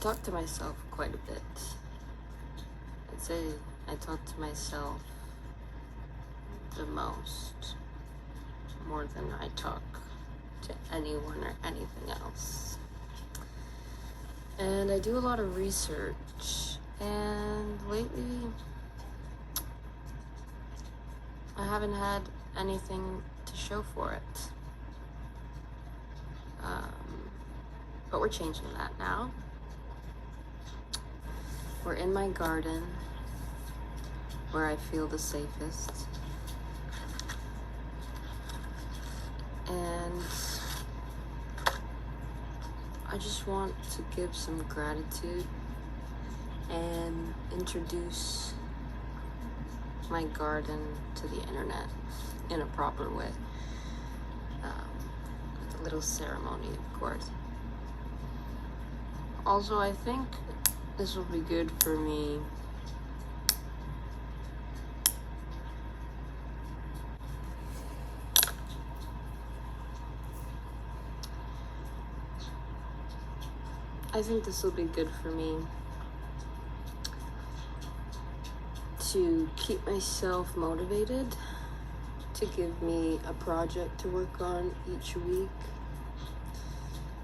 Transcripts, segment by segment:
talk to myself quite a bit. I'd say I talk to myself the most, more than I talk to anyone or anything else. And I do a lot of research, and lately I haven't had anything to show for it. But we're changing that now. We're in my garden, where I feel the safest. And I just want to give some gratitude and introduce my garden to the internet in a proper way. With a little ceremony, of course. Also, I think this will be good for me to keep myself motivated, to give me a project to work on each week,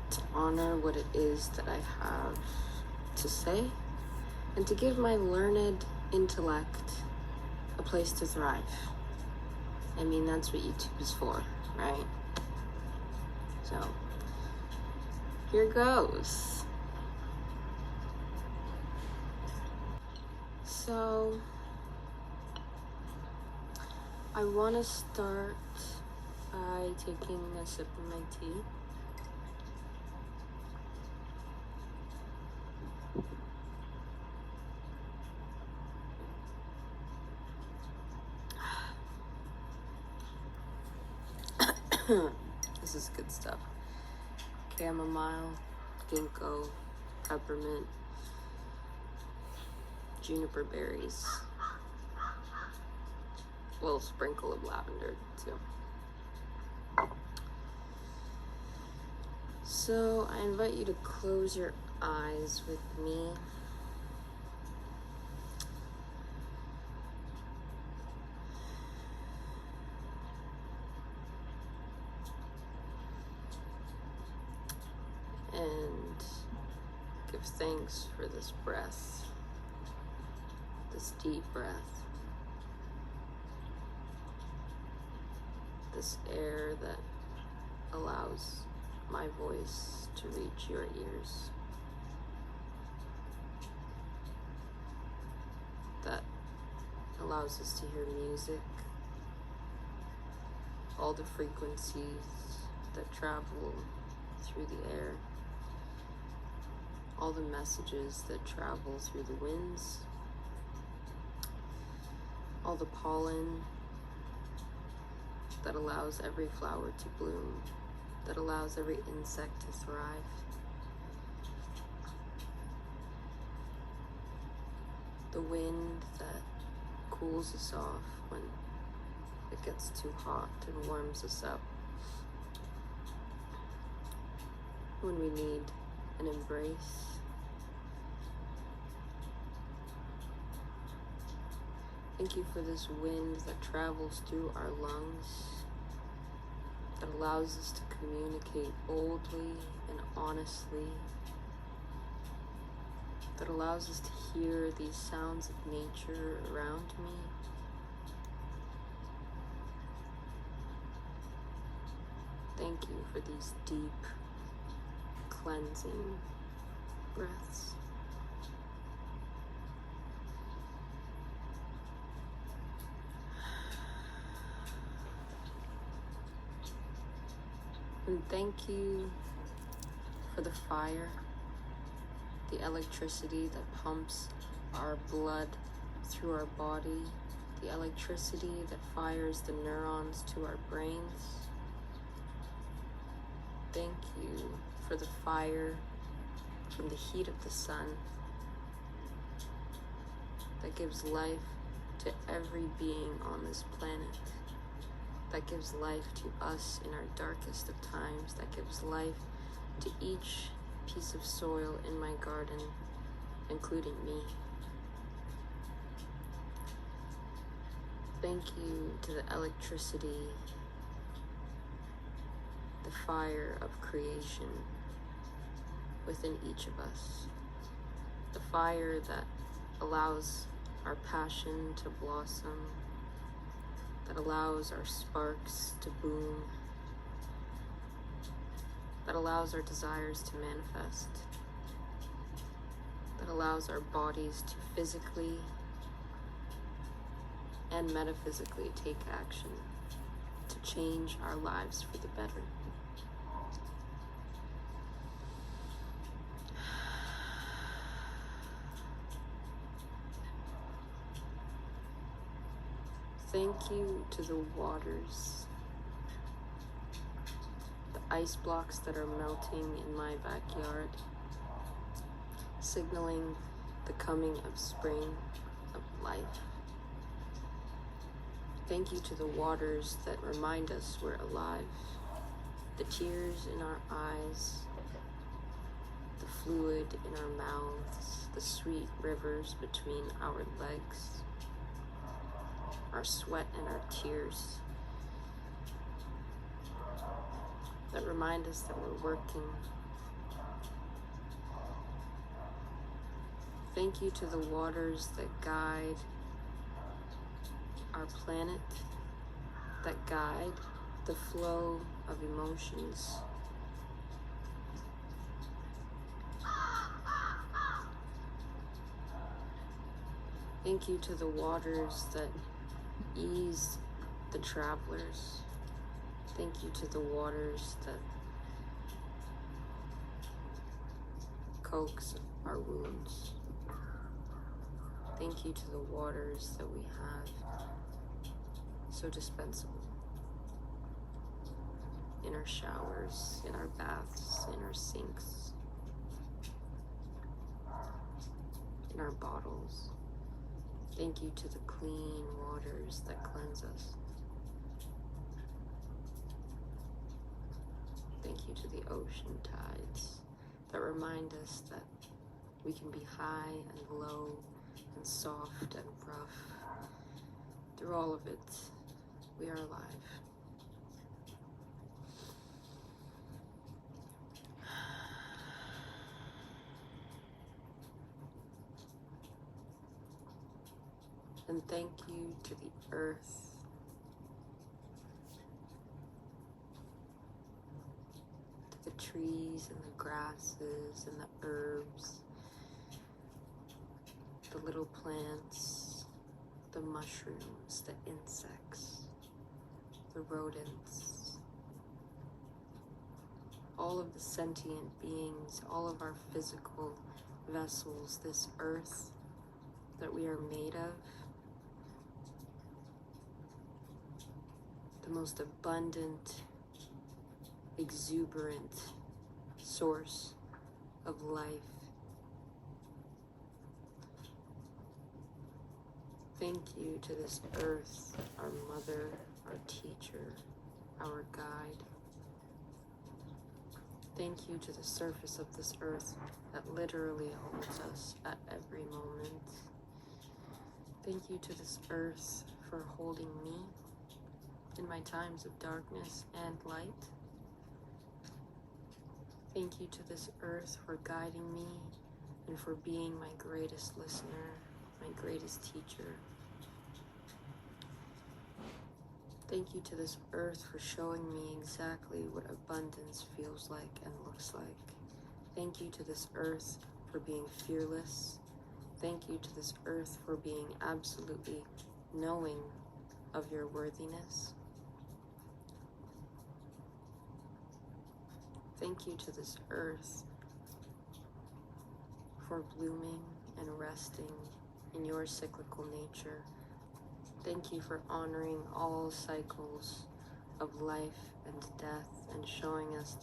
to honor what it is that I have to say, and to give my learned intellect a place to thrive. I mean, that's what YouTube is for, right? So, here goes. So, I want to start by taking a sip of my tea. This is good stuff. Chamomile, ginkgo, peppermint, juniper berries. A little sprinkle of lavender too. So I invite you to close your eyes with me. And give thanks for this breath, this deep breath, this air that allows my voice to reach your ears, that allows us to hear music, all the frequencies that travel through the air, all the messages that travel through the winds, all the pollen that allows every flower to bloom, that allows every insect to thrive. The wind that cools us off when it gets too hot and warms us up. When we need an embrace. Thank you for this wind that travels through our lungs, that allows us to communicate boldly and honestly, that allows us to hear these sounds of nature around me. Thank you for these deep, cleansing breaths. And thank you for the fire, the electricity that pumps our blood through our body, the electricity that fires the neurons to our brains. Thank you for the fire from the heat of the sun that gives life to every being on this planet, that gives life to us in our darkest of times, that gives life to each piece of soil in my garden, including me. Thank you to the electricity, the fire of creation within each of us. The fire that allows our passion to blossom, that allows our sparks to boom, that allows our desires to manifest, that allows our bodies to physically and metaphysically take action to change our lives for the better. Thank you to the waters, the ice blocks that are melting in my backyard, signaling the coming of spring, of life. Thank you to the waters that remind us we're alive, the tears in our eyes, the fluid in our mouths, the sweet rivers between our legs, our sweat and our tears, that remind us that we're working. Thank you to the waters that guide our planet, that guide the flow of emotions. Thank you to the waters that ease the travelers. Thank you to the waters that coax our wounds. Thank you to the waters that we have, so dispensable, in our showers, in our baths, in our sinks, in our bottles. Thank you to the clean waters that cleanse us. Thank you to the ocean tides that remind us that we can be high and low and soft and rough. Through all of it, we are alive. And thank you to the earth, to the trees and the grasses and the herbs, the little plants, the mushrooms, the insects, the rodents, all of the sentient beings, all of our physical vessels, this earth that we are made of, the most abundant, exuberant source of life. Thank you to this earth, our mother, our teacher, our guide. Thank you to the surface of this earth that literally holds us at every moment. Thank you to this earth for holding me in my times of darkness and light. Thank you to this earth for guiding me and for being my greatest listener, my greatest teacher. Thank you to this earth for showing me exactly what abundance feels like and looks like. Thank you to this earth for being fearless. Thank you to this earth for being absolutely knowing of your worthiness. Thank you to this earth for blooming and resting in your cyclical nature. Thank you for honoring all cycles of life and death and showing us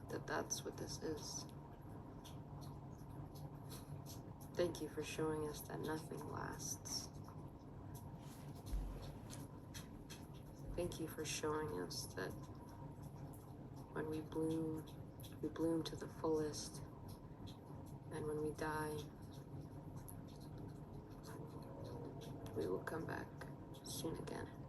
that that's what this is. Thank you for showing us that nothing lasts. Thank you for showing us that When we bloom to the fullest. And when we die, we will come back soon again.